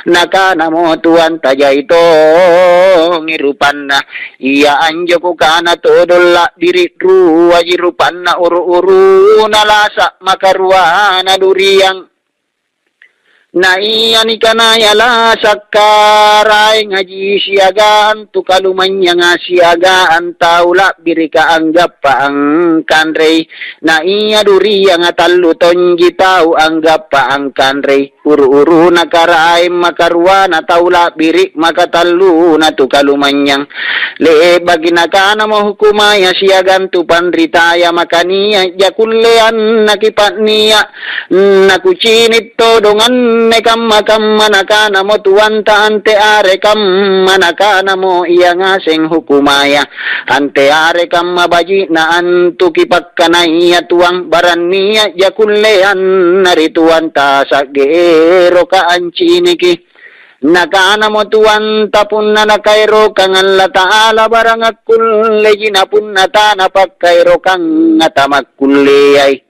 nakana mo tuan taja ito ngirupan na iya anjo ko kana todolla diri ruwa jirupan na uru-uru nalasa makarwa na duriyang na iya ni kanaya la sakaray ngaji siagaan tu kalumanya nga siagaan taula birika anggap pa ang kanrey na iya duri nga taluton gitaw anggap pa ang kanrey uru-uru na karaay makarwa na taula birik makatalu na tu kalumanyang le bagi nakana mo hukumaya siagan tu panritaya makaniya jakulean nakipat niya nakucinit to dongan kamma nakana mo tuwanta ante are kamma nakana mo iya nga sing hukumaya ante are kamma baji na antu kipakana iya tuang baran niya jakulean narituanta sa gero ka anciniki nakana mo tuwan tapun na nakairo kang Allah Ta'ala barang akulle ginapun na tanapagkairo kang atamakulle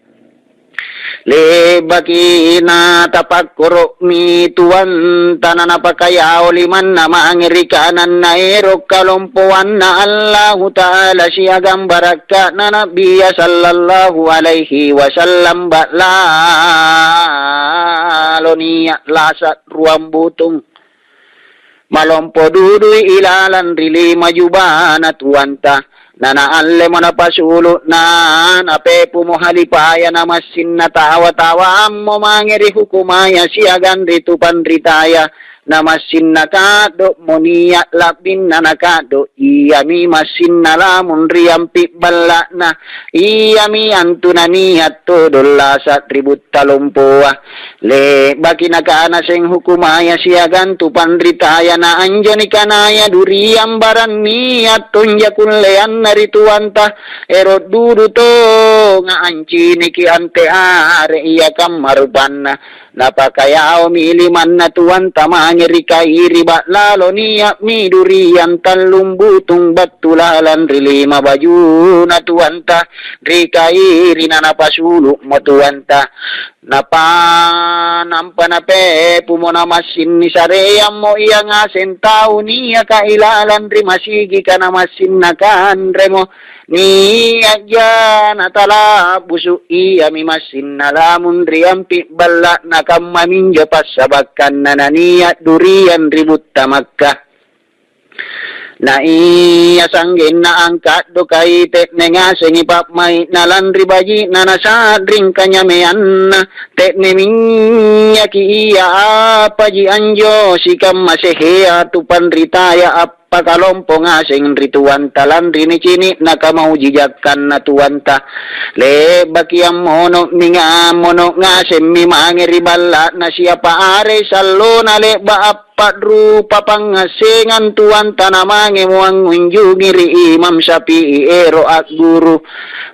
le baki na tapagkuro mi tuwan tananapakayaw liman na maangirikanan na erok kalumpuan na Allahu Ta'ala siyagam baraka na nabiya sallallahu alaihi wasallam lalo niya lasat ruang butong malompo duduy ilalan rili majubana tuwanta nanaalle mo na pasulo na napepo mo halipaya na masin na tawa-tawa mo mangiri hukumaya siyagan rito panritaya na masin na kado mo niya labin na nakado iyami masin na lamon riyampi bala na iyami anto na niya todo lasa tribut talumpuwa le baki nakaana sing hukumaya siyagan tu panritaya na anjo ni kanaya duriyam baran niya tunja kunlean narituanta erot dudu to nga anci niki ante are iya kamarban napakayaw miliman na tuwan tamangiri kairi ba lalo niya midurian talumbutung batulalan rilima baju na tuwanta rikairi na napasulo mo tuwanta napanampa na pe pumona masin ni sareyam mo iya nga sentao niya kailalan rimasigi ka na masin na kanre mo niya dyan atala busu iya mi masin na lamun riyampi bala na kamaminjo pasabakan na naniya durian ribut tamakka na iya sanggin na angkat do kay tekne nga sengi papmay na landri baji na nasadring kanyamean na tekne minya ki iya apaji anjo sikam masehea tu panritaya pakalompo nga sing rituan talan rini cini nakamaujijakan na tuwanta le bakiam mono ninga mono nga semi mangiri bala na siapa are sallo na le baapat rupa pangasingan tuwanta na mangimuang unjungiri imam sapi ero at guru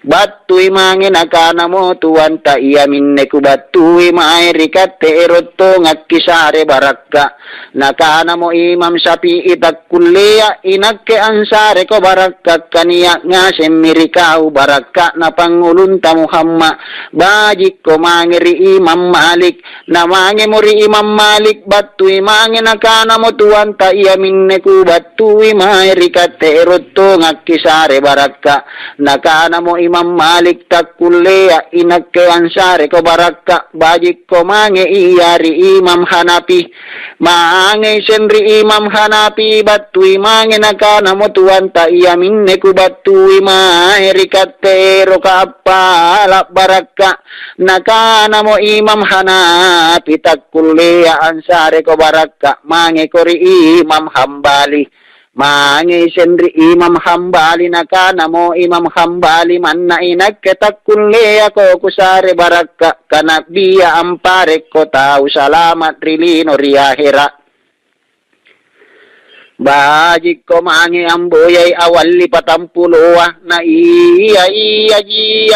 batui mangin akana mo tuwanta iamin neku batui mairikat te eroto ngakisare barakka nakana mo imam sapi itak kuliah inake ansare ko barakka kaniya nga semirikau barakka na pangulunta Muhammad bajik ko mangiri imam Malik na mangimuri imam Malik batui mangin nakana mo tuwanta iamin neku batui mairikat te eroto ngakisare barakka nakana mo imam Malik takulea inake ansare ko barakka bajik ko mange iyari imam Hanafi mange senri imam Hanafi batui mange nakana mo tuwanta iamin neku batui maherikat tero kapala barakka nakana mo imam Hanafi takulea ansare ko barakka mange kori imam Hambali mangi sendri imam Hambali nakana mo imam Hambali man na inagkatakulle ako kusare barakka kanabiya ampare ko tau salamat rilino riyahira bajik ko mangi amboyay awali patampuloa na iya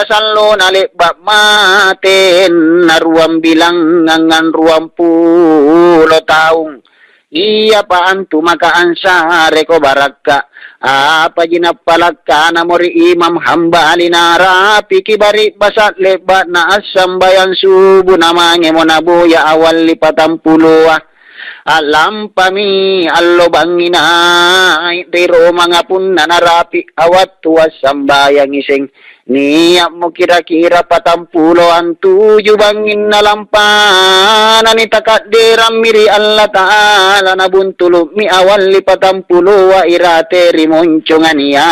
sallo na lebak maten na ruang bilang ngangan ruang pulo taong iya paan tumakaan sare ko barakka apa jinapalakka na mori imam Hambali narapi kibari basat lebat na asam bayan subu na mange mo na buya awal lipatampuloa alam pami allo bangina tiro mga punna narapi awat tuwas sambayang ising niya mo kira-kira 40 ang tuyo bangin na lampanan ni takadiram miri Allah Ta'ala nabuntulo mi awal li 40 wa irate rimoncho nga niya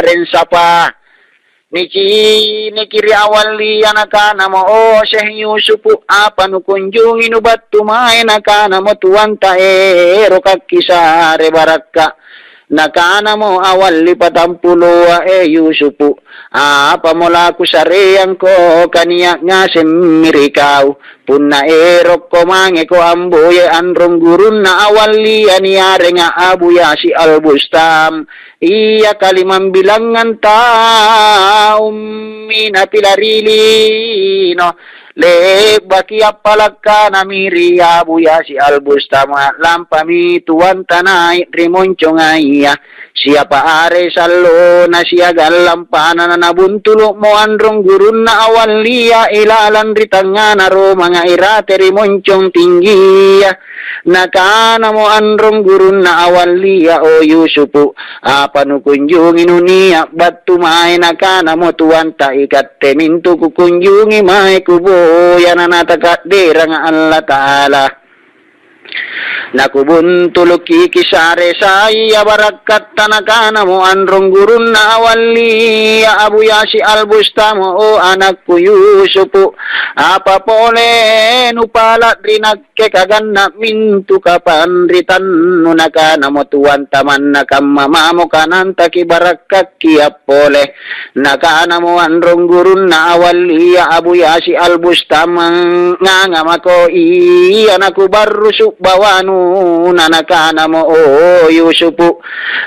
ren sapa ni kiri awal liya nakana mo o Syekh Yusufu apa nukunjungi nubat tumay nakana mo tuwan taero kakisare baraka nakana mo awal li 40 Yusufu apa mula ku sareyang ko kaniya nga semirikaw punna erok ko mange ko amboye androng gurun na awal liya niyare nga abuya si Albustam iya kalimang bilangan taum minapilarili no le bakia palaka na miri abuya si Albustam lampami tuwan tanay rimoncho nga iya siapa are sallo na siya galampana na nabuntulo mo androng gurun na awal liya ilalan ritanga na ro mga irate rimonchong tinggi nakana mo androng gurun na awal liya o Yusufu apa nukunjungi nunia batu may nakana mo tuwan ta ikatte mintu kukunjungi may kubo yan na natakadera nga Allah Ta'ala nakubuntulok kikisare saya barakat tanakana mo androng gurun na awali abuya si Albustam o anak ko Yusufu apa pole nupala drinakke kaganna mintu kapanritan nunakana mo tuwan taman nakamamamo kananta kibarakat kiap pole nakana mo androng gurun na awali abuya si Albustam nga mako iya nakubarusuk bawanu nanakana mo o Yusufu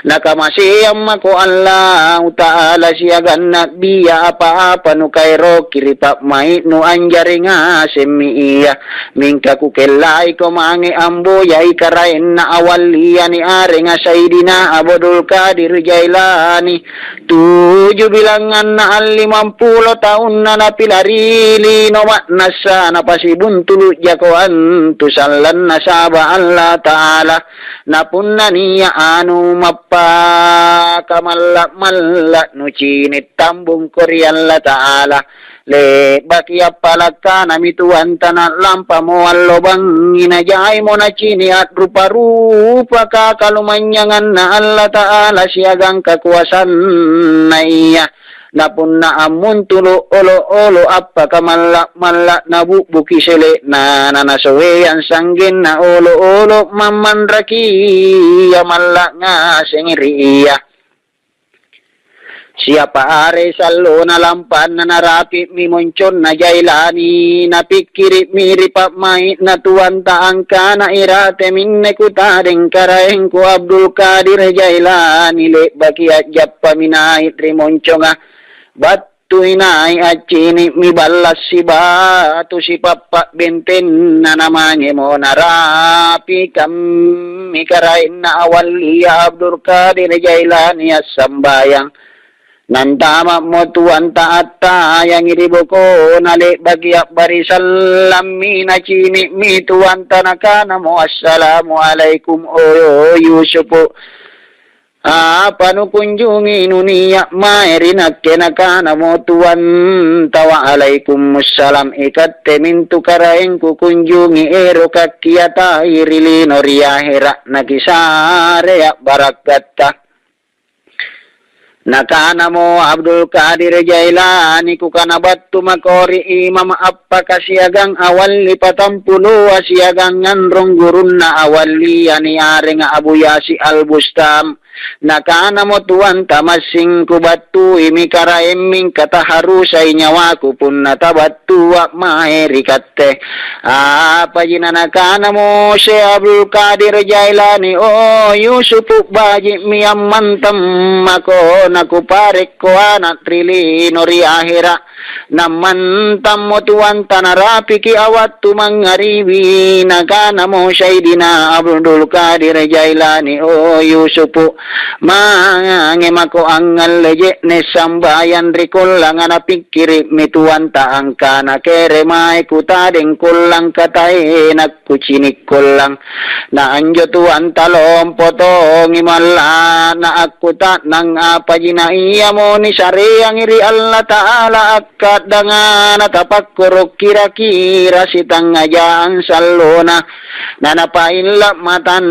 nakamasiyam mako Allah Ta'ala siya ganat biya apa-apa no kairo kiripa may no anjari nga semiya mingka kukelay ko mange amboyay karain na awaliya ni are nga Sayyidina Abdul Qadir Jailani 7 bilangan na 50 taon na napilarili no nasa napasibuntulu jakoan tusalan na saba Allah Ta'ala napunna niya anu mapakamalak no chinit tambung kori Allah Ta'ala le bakia palaka na mituan tanah lampa mo alobang inajay mo na chini at rupa-rupa kakalumanyangan na Allah Ta'ala siyagang kakuwasan na iya napun na amun tulo olo apa kamalak na buki sele na nanasawe ang sanggin na olo mamandraki malak nga sengiriya siapa are sallo na lampan na narapi mi monchon na jailani napikiri miri papmait na tuwan taang ka na irate minne kutadeng karaeng ko Abdul Qadir Jailani le bakiat jappa minait rimoncho nga batu inay at chini mi balas si batu si papa benten na namanya mo narapi kami karain na awaliya Abdul Qadir Jailani as sambayang nantama mo tuwan taat tayang iribo ko nali bagyak barisal lami na chini mi tuwan tanakana mo assalamu alaikum o Yusufu panukunjungi nunia maerinak kenakana mo tuwan tawa alaikumussalam ikatte mintu karaeng kukunjungi ero kakiyata irilino riyahera nakisare ya barakatta nakana mo Abdul Qadir Jailani kukanabat tumakori imam apa kasiagang awali 40 asiagang nganrong gurun na awali yani are nga abuya si Albustam nakana mo tuwan tamasing kubatu imi karaeming kataharusay nyawaku pun natabatu wa maherikatte apa jina nakana mo si Abdul Qadir Jailani o Yusufu baji miyam mantam mako nakuparek ko anak trilino ri ahira naman tammo tuwanta narapiki awat tumangariwi nakana mo Sayyidina Abdul Qadir Jailani o Yusufu mangemako angal leje ne sambayan rikulang anapikiri mituwanta angkana kere mai kutadeng kulang katai nakucinik kulang na anjo tuwanta lompoto ngimala na akuta nang apa jina iya mo ni syariang iri Allah Ta'ala akad dengan tapakkuruk kira-kira sitang ngajaan salona nanapailap matan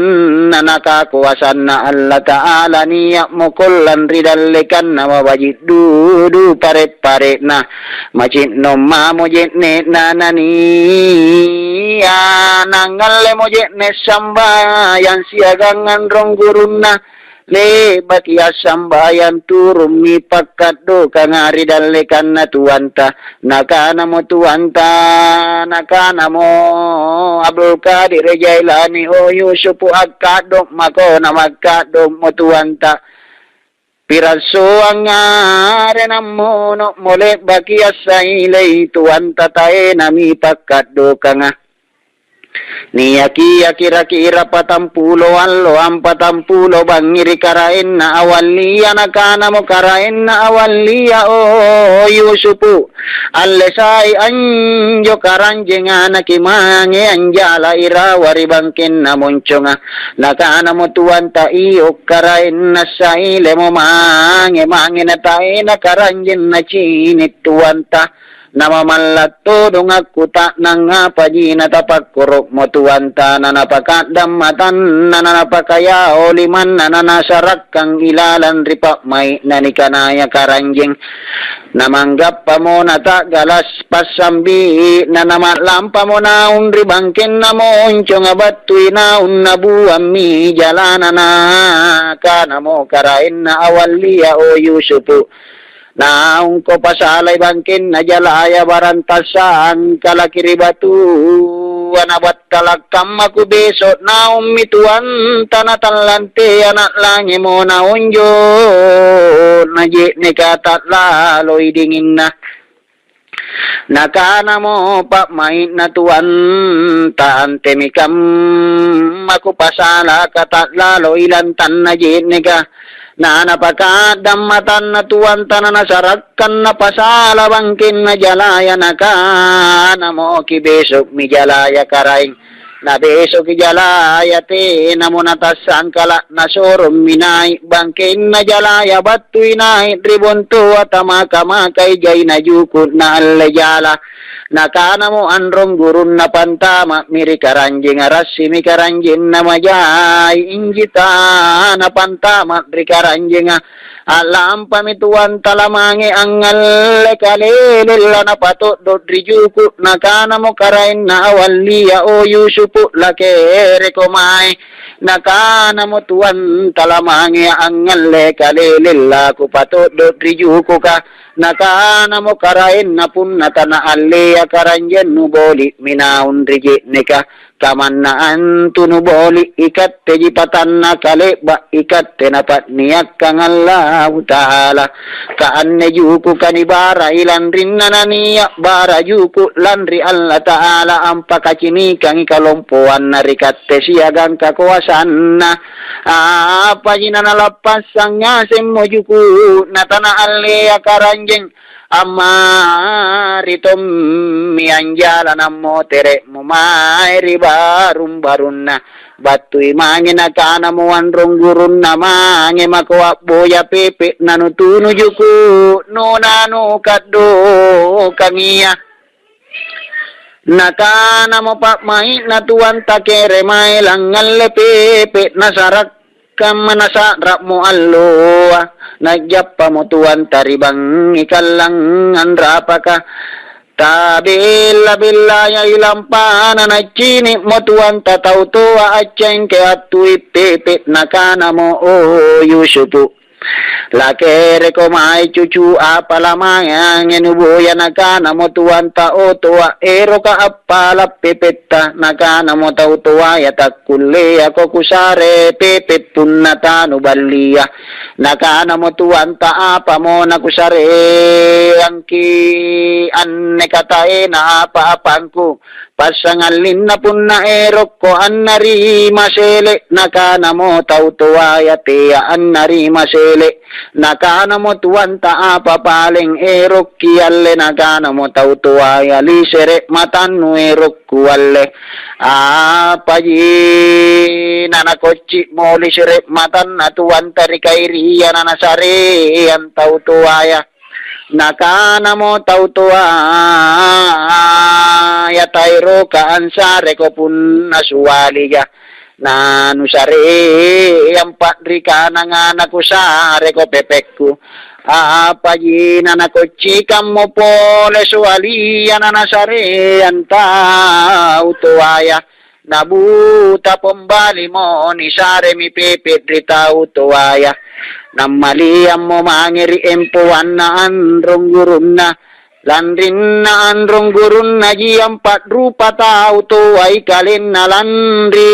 nanakakuasan na Allah Ta'ala niyak mukullan ridalikan na mawajid dudu pare-pare na macit no mamujit ne nanani nangalle mojit ne sambayan siagangan rong gurun na lebat ya sambayan turun mi pakado kangari dalekan na tuwanta nakana mo Abdul Qadir Jailani o Yusufu akado mako na magkado mo tuwanta piraso ang are namono mole baki asailay tuwanta tae nami pakado kanga Niyaki kira-kira 40 allo ang 40 bangiri karain na awaliya nakana mo karain na awaliya o Yusufu alesay anjo karanjeng anakimange anjala irawari bangkin na monchonga nakana mo tuwanta iyo karain na saile mo mange na tae na karanjeng na chinit tuwanta namamalatto dong aku tak nangapa jina tapakkuruk motuwanta nanapakadam matan nanapakaya oliman nananasarak kang ilalan ripak may nanikanaya karanjeng namanggap pa mo na tak galas pasambi nanamatlampa mo naun ribangkin na mo uncho nga batuy naun nabuam mi jalana na kana mo karain na awaliya o Yusufu naung ko pasalay bangkin na jalaya barantasan kalakiri batu anabat kalakam aku besok naung mituan tanah talante anak langi mo naunjo najik nekatat laloy dingin na nakana mo pak main na tuan taan temikam aku pasala katat laloy lantan najik neka na napakadam matan na tuwan tananasarakan na pasala bangkin na jalaya nakana mo kibesok mi jalaya karaing na besok ki jalaya te namunatasan kala nasorom minay bangkin na jalaya batuy na ribonto at makamakai jay na jukot na alayala nakana mo anrong gurun na pantama miri karanjing arasi mi karanjing na majay injita na pantama miri karanjing alam pamituan talamangi angal kalilila na pato dodri juku nakana mo karain na awaliya o Yusufu lakere komay nakana mo tuan talamangi angal kalilila ku pato dodri juku ka nakana mo karain na punata na alea karanjen nuboli minaun riji neka kamanaan tunuboli ikat tejipatan na kaleba ikat tenapat niyak kang Allah Ta'ala kaanne juku kanibara ilan rin nananiyak bara juku lanri Allah Ta'ala ang pakacini kang ikalompuan na rikat siagang kakuasan na apa jinanalapas ang ngasem mo juku natana alea karanjeng amaritom mianjala namo tere mo mairi barum barunna batuy mangin nakana mo anrong gurun na mangi makuha boya pepe nanutunu juku nunanu kaddo kangiya nakana mo pak mai natuan takere mai langal pepe nasarak kamanasa rap mo allo nagyap pa mo tuwan taribang ikalang andrapa ka tabila bilaya ilampana na chini mo tuwan tatautua atcheng ke atui pepet nakana mo o Yusufu Lakere ko mai cucu apa lamang enubuya nakana mo tuan tao tua ero ka apala pepeta nakana mo tau tua ya takulle ako kusare pepe punna tanu balia nakana mo tuan ta apa mo nakusare angki anne katae na apa apangku pasangalin na punna erok ko annari masele nakana mo tau tua ya tea annari masele nakana mo tuan ta apa paling erok kialle nakana mo tau tua ya lisere matanu erok kualle apa ji nana koci mo lisere matan na tuan tari kairi ya nana sare yang tau tua ya nakana mo tau tua ya tairo ka ansare ko pun nasuwali ya na nusare yang patrika nangana ko sare ko pepekku apa jina na ko chikam mo pole suwali ya nanasare anta utuaya nabuta pombali mo ni sare mi pepe drita utuaya namaliam mo mangiri empuan na androng gurun na landrin na androng gurun na jiyam pat rupa tau tuay kalin na landri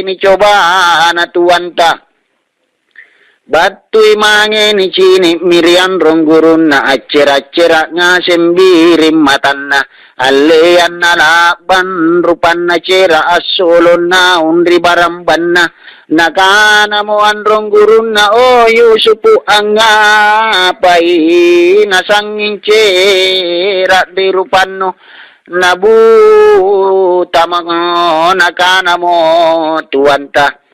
ni coba na tuanta batuy mange ni chini mirian rong gurun na acera-acera nga sembirim matan na alean na laban rupan na cera asolon na unri baramban na nakana mo androng gurun na o yusupu ang apay nasanging cera di rupan no nabuta mga nakana mo tuanta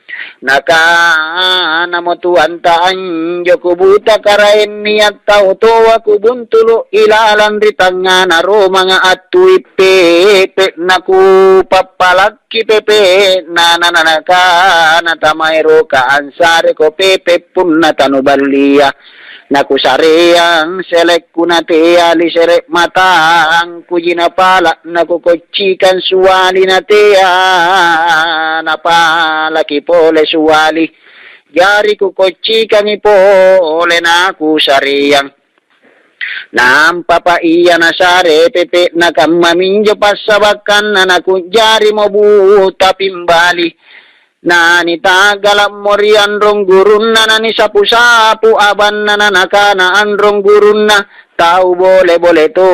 nakana mo tuanta anjo kubuta karain niat tau toa kubuntulo ilalan ritanga naro mga atuy pepe naku papalaki pepe nananaka natamayro ka ansare ko pepe pun natanubalia naku sareang selek kunate alisere matang kujina pala naku kocikan suwali natea napala kipole suwali jari ku kocikan ipole naku sareang nampapa iya nasare pepe nakamaminjo pasabakan na naku jari mo buta pimbali nani tagalam morian rong gurun na nani sapu-sapu aban na nakana androng gurun na tau boleh to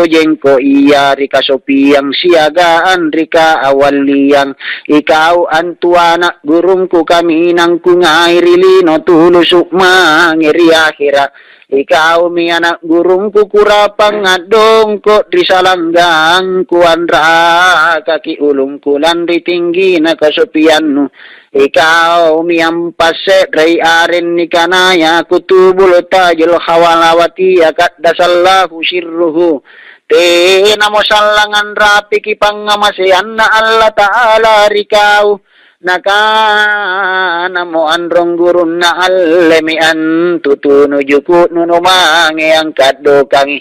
jengko iya rika sopiang siagaan rika awaliang ikaw antuanak gurungku kami nang kungairili tulusuk mangiri akhira ikaw mi anak gurungku kurapang adong ko drisalanggang kuandra kaki ulungku landri tinggi na kasopian ikaw mi ampase ray aren ni kanaya kutubul tajil hawalawati akat dasallahu sirruhu te namo salangan rapi kipangamasean na Allah Ta'ala rikaw nakana mo androng gurun na alemian tutunu juku nunumangi ang kaddo kangi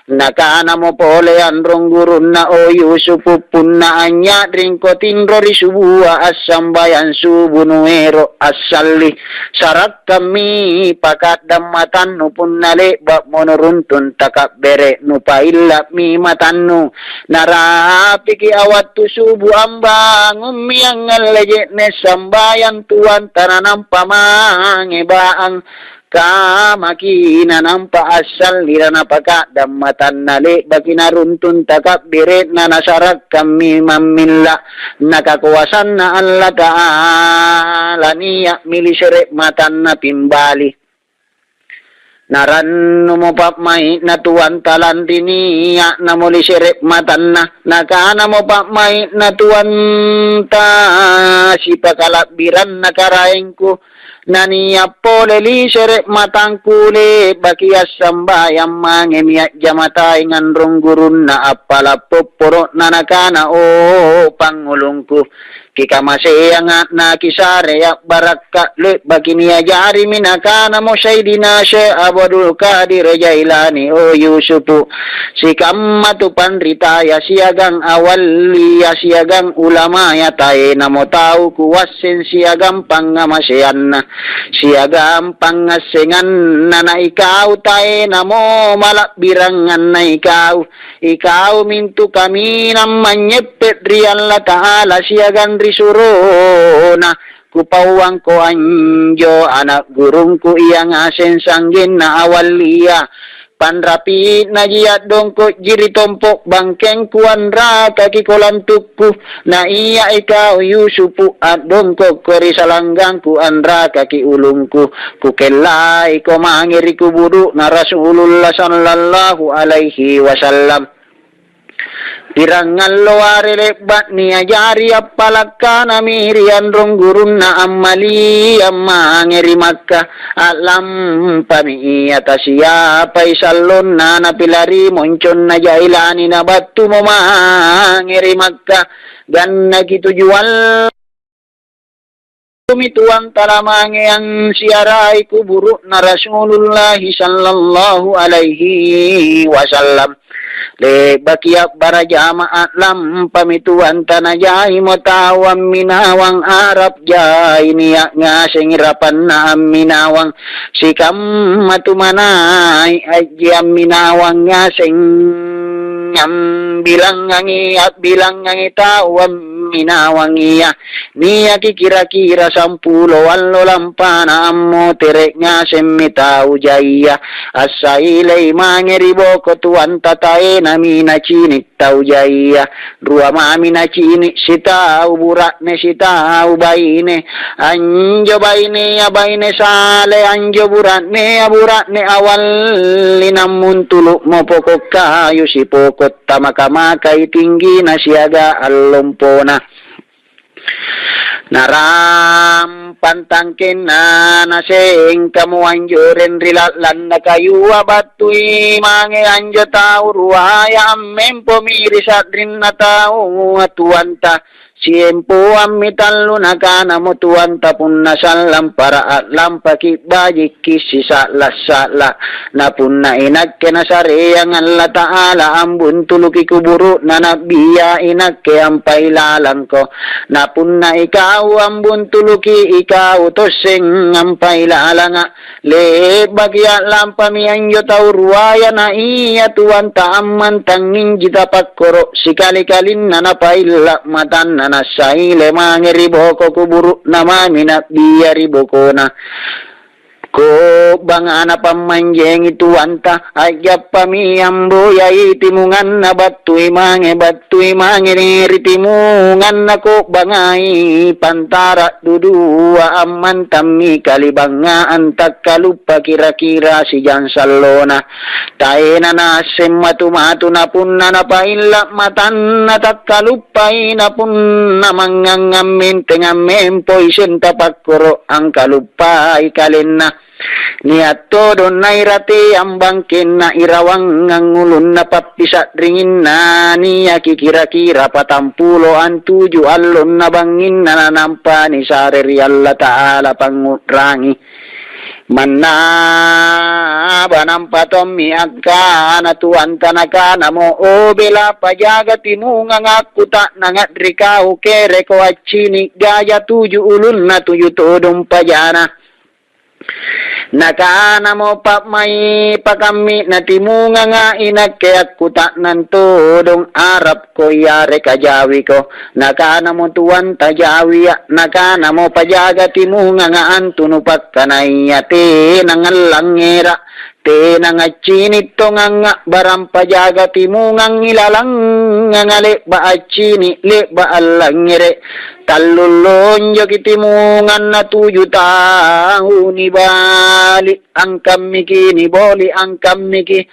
nakana mo pole androng gurun na o yusupu punna anya dringko tinro risubuwa asambayan subunuero asalli sarak kami pakat damatan no punnale bak monoruntun takap bere no pailla mi matannu narapi ki awat tu subu ambang umiyang ngaleje ne sambayan tuan tananam pamangi baang kamakina nampa asal lira napaka damatan nali baki naruntun takap birit na nasarak kami mamilla nakakuwasan na Allah Ta'ala niya milisere matan na pimbali naran mo papmay na tuwan talan diniya na muli sirip matan na nakana mo papmay na tuwan ta si pakalabiran na karaing ko naniya pole lisere matangkule baki asambayang mangemiya jamatay ngandrong gurun na apala poporo na nakana o pangulungku kika maseangat na kisare yak barakka le bakini ajari minakana mo Sayyidina Syekh Abdul Qadir Jailani o Yusufu sikamatu pandrita ya siagang awali ya siagang ulama ya tae namo tau kuwasin siagang pangamasean na siagang pangasengan na ikaw tae namo malak birangan na ikaw mintu kami naman nyepet ri Allah Ta'ala siagan risurona kupawang ko anjo anak gurungku iyang asen sanggin na awaliya panrapi na giat dongko jiri tompok bangkeng kuanra kaki kolam tuku na iya ikaw Yusufu at dongko kori salanggang kuanra kaki ulungku kukelai ko mangiri kuburu na Rasulullah sallallahu alaihi wasallam pirangan loare lebat ni ajari apalaka na mirian rong gurun na amali amangeri Makkah alam pami atasya paisalon na napilari moncon na jailani na batu mo mangeri Makkah ganna gitu jual Tumituan talamange ang siarai kuburu na Rasulullah sallallahu alaihi wasallam le bakiyak bara jamaat lam pamituan tanajai mo tawang minawang Arab jai niyak nga singirapan na minawang sikam matumanay ajyam minawang nga sing bilang ngangi tawang minawang iya niya kikira-kira 10 wallo lampana ammo terek nga semmitau jaya asailay mangeribo ko tuan tatae nami na chinit tau jaya rua mami na chinit sitau burak ne sitau baine anjo baine ya baine sale anjo burak ne awal linamun tuluk mo pokok kayu si pokot tamaka-makai tinggi na siaga allompona naram pantangkin na naseng kamu anjurin rilatlan na kayu abatui mange anjo tau ruaya mempo mirisat rin na tau atuanta siempo amitallo nakana mo tuanta punna sallam para at lampaki bajik kisi sakla na punna inakke na sareyang Allah Ta'ala ambun tuluki kuburu na nabiya inakke ang pailalang ko na punna ikaw ambun tuluki ikaw toseng ang pailalang le bagya lampami anjo tau ruaya na iya tuanta amman tanging jita pakkoro sikali-kalin na napaila matan na nasaile mangeri boko kuburu nama minat dia riboko na ko bangana pamanjeng itu anta ajap pamiambo yai timungan na batui mange niri timungan nako bangai pantara dudua aman tami kalibanga antak kalupa kira-kira si jansalona taena na semmatu na punna na pailla matan na takkalupai na punna mangangamin tengamen poisen tapakoro ang kalupai kalenna niat todo nairate ang bangkin na irawang ngulun na papisat ringin na niya kikira-kira 47 alon na bangin na nanampa ni sareri Allah Ta'ala pangutrangi manna banampatom miagka na tuan tanaka na mo o bela pajaga tinunga ngakuta na ngadrikaw kere ko achini gaya 7 ulun na 7 todong pajana nakana mo pa may pakami na timunga nga inagkayak kuta ng tudong Arab ko yare kajawi ko nakana mo tuwan tajawi nakana mo pajaga timunga nga antunupak kanayate nangalangera te nangachinit to nga barang pajaga timungang ilalang nga le ba achini le ba alangere talulon yo kitimungan na 7 taon ni bali ang kamiki ni boli ang kamiki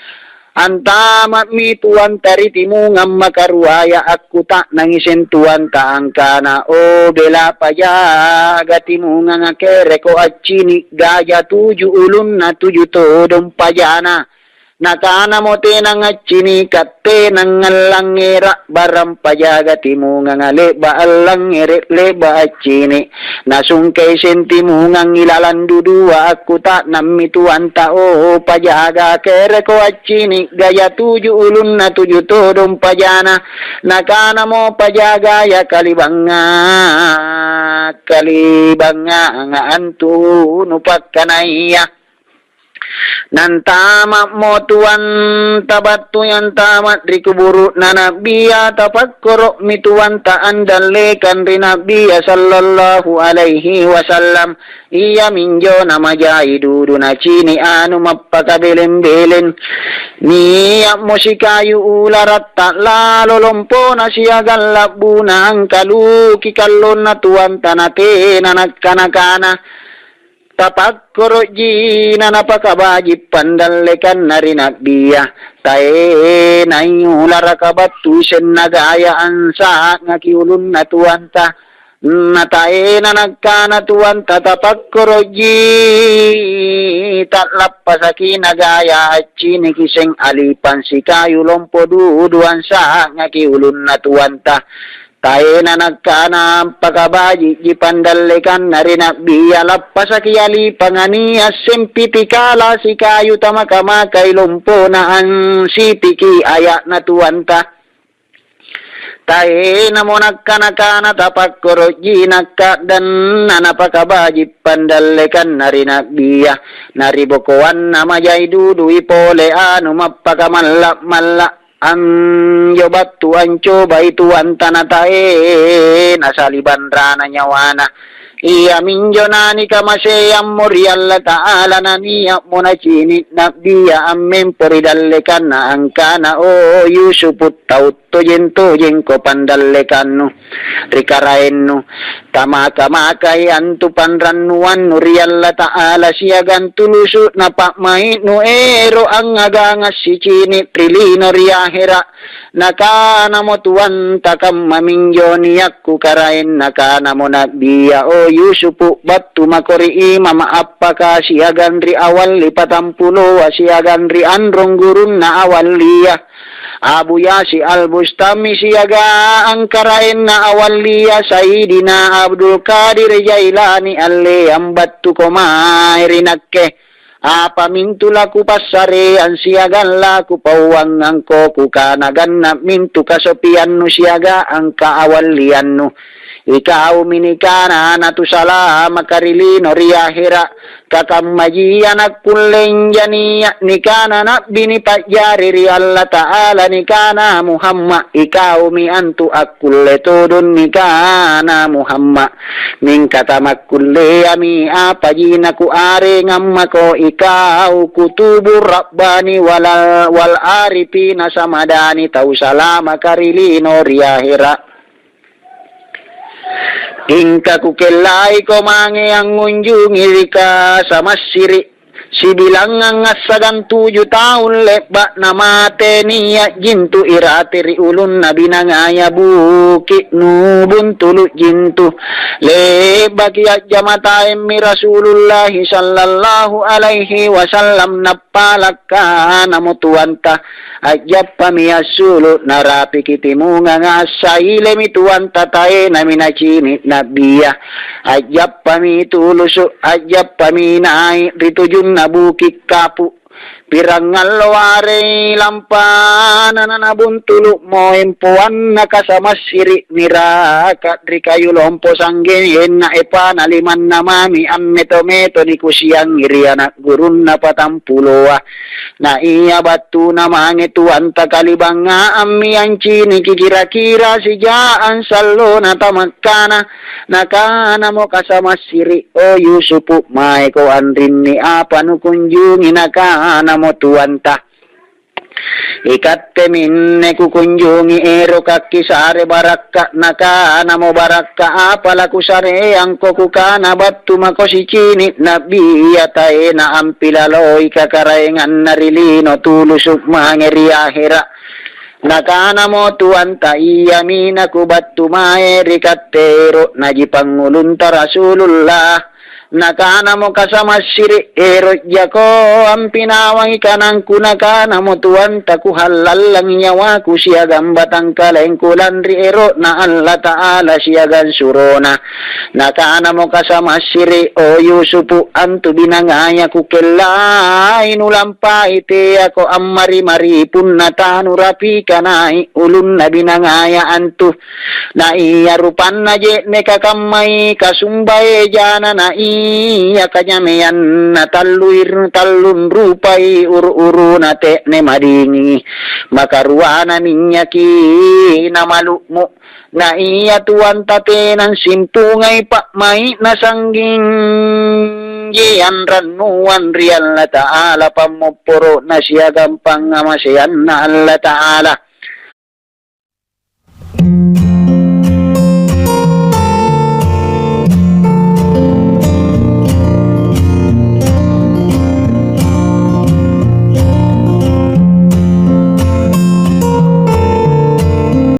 antamat mi tuan tari timungan makaruaya aku tak nangisin tuan taangka na o bela pajaga timungan kere ko achini gaya 7 ulun na 7 todong pajana nakana mo tenang chini katte nangalangera baram pajaga timungang leba alangere leba chini nasungkay sentimungang ilalan dudua aku tak namituan tao pajaga kere ko chini gaya 7 ulun na 7 todong pajana nakana mo pajaga ya kalibanga nga antu nupakkanaya nantama mo tuan tabattu yang tamat rikuburu na nabiya tapakkoro mituan taan dalekan ri nabiya sallallahu alaihi wasallam iya minjo nama jaidudu na chini anu mappakabelen-belen niya mo si kayu ularat tak lalolompo na siya galabu na ang kaluki kalon na tuan tanate na nagkanakana tapakkoro jina napakabaji pandalekan narinak dia tae nayulara kabatu sen nagayaan sa ngakiulun na tuanta na tae na nagkana tuanta tapakkoro ji tatlapasaki nagaya at chinikiseng alipan si kayu lompo duduan sa ngakiulun na tuanta tae na nagkana pakabaji jipandalekan narinak biya lapasaki ali pangania sempitikala si kayu tamakamakay lumpo na ang sipiki ayak na tuwanta tae na mo nagkanakana tapakkoro jinakka dan nanapakabaji pandalekan narinak biya naribokoan na majay dudu ipole anu mappakamalla ang yobattu ang coba itu antana tae nasaliban rana nyawana iya minjo nani kamase amori Allah ta'ala naniya muna cini nabiya ammem poridallekan na angkana o Yusuput tautto jengko pandallekannu rikaraennu tamaka-makai antu panrannuan nuri Allah ta'ala siagan tulusu napak mai nu ero ang agangas si cini trilino riahera nakana mo tuwan takam maminjo niyakku karaen nakana mo nabiya o Yusupu battu makori mama appaka siagan ri awal lipatampulo siagan ri androng gurun na awal liya Abu Yasi al-Bustami siaga ang karaen na awal liya Sayyidina Abdul Qadir Jailani alle ang battu komay rinakke apa mintu laku pasare an siagan laku pawang angko kukanagan na mintu kasopian nu siaga ang kaawalian nu ikaw minikana natu salah makarili noriahira kakamajian akuleng janiya nikana nak bini pajari ri Allah ta'ala nikana Muhammad ikaw mi antu akulle todun nikana Muhammad min kata makulle ami apa jinaku are ngamma ko ikaw kutubur rabbani wal arifina samadani tau salah makarili noriahira Ingka kukelai ko mange ang ngunjungi ka sa masiri si bilangang asagan 7 taon leba na mate niya jintu iratiri ulun na binangaya buki nubun tulu jintu leba kiya jamataim mi Rasulullah sallallahu alaihi wasallam napalaka namutuanta ajab pamiasulu narapi kitimunga nga saile mituanta tae na minacini nabiya ajab pamitulusu ajab paminai ritujun nabukik kapu pirangal ware lampanan na buntulu mo empuan nakasama siri niraka drikayu lompo sanggen na epa naliman na mami ammeto-meto ni kusiyang irianak gurun na patampuloa na iya batu na mangetuan takalibanga ammi ang chini kikira-kira si jaan salo na tamakana nakana mo kasama siri o Yusupu may ko andrin ni apa no kunjungi nakana mo tuanta ikatte minne kukunjungi ero kakkisare barakka nakana mo barakka apala kusare angko kukana battu mako si cini nabiya tae na ampilaloy kakaraengan narilino tulusuk mangeri ahira nakana mo tuanta iya mina kubattu mae rikattero naji pangulunta Rasulullah nakana mo kasama siri erot ko ang pinawang ikanang kunakana mo tuwan takuhalal lang nyawa ku siyagan batang kalengkulan ri ero na Allah Ta'ala siyagan surona nakana mo kasama siri o Yusupu antu binangaya ku kelai nulampai te ako ang mari-mari pun na tanu rapi kanai ulun na binangaya antu na iya rupan na je nekakamay kasumbay jana na iya kanyameyan na talun rupay uru-uru na te ne madingi makaruana ninya ki na malukmo na iya tuwan tate ng sintungay pa may nasangging yan ranuan real na Ta'ala pamupuro na siya gampang amasayan na Allah Ta'ala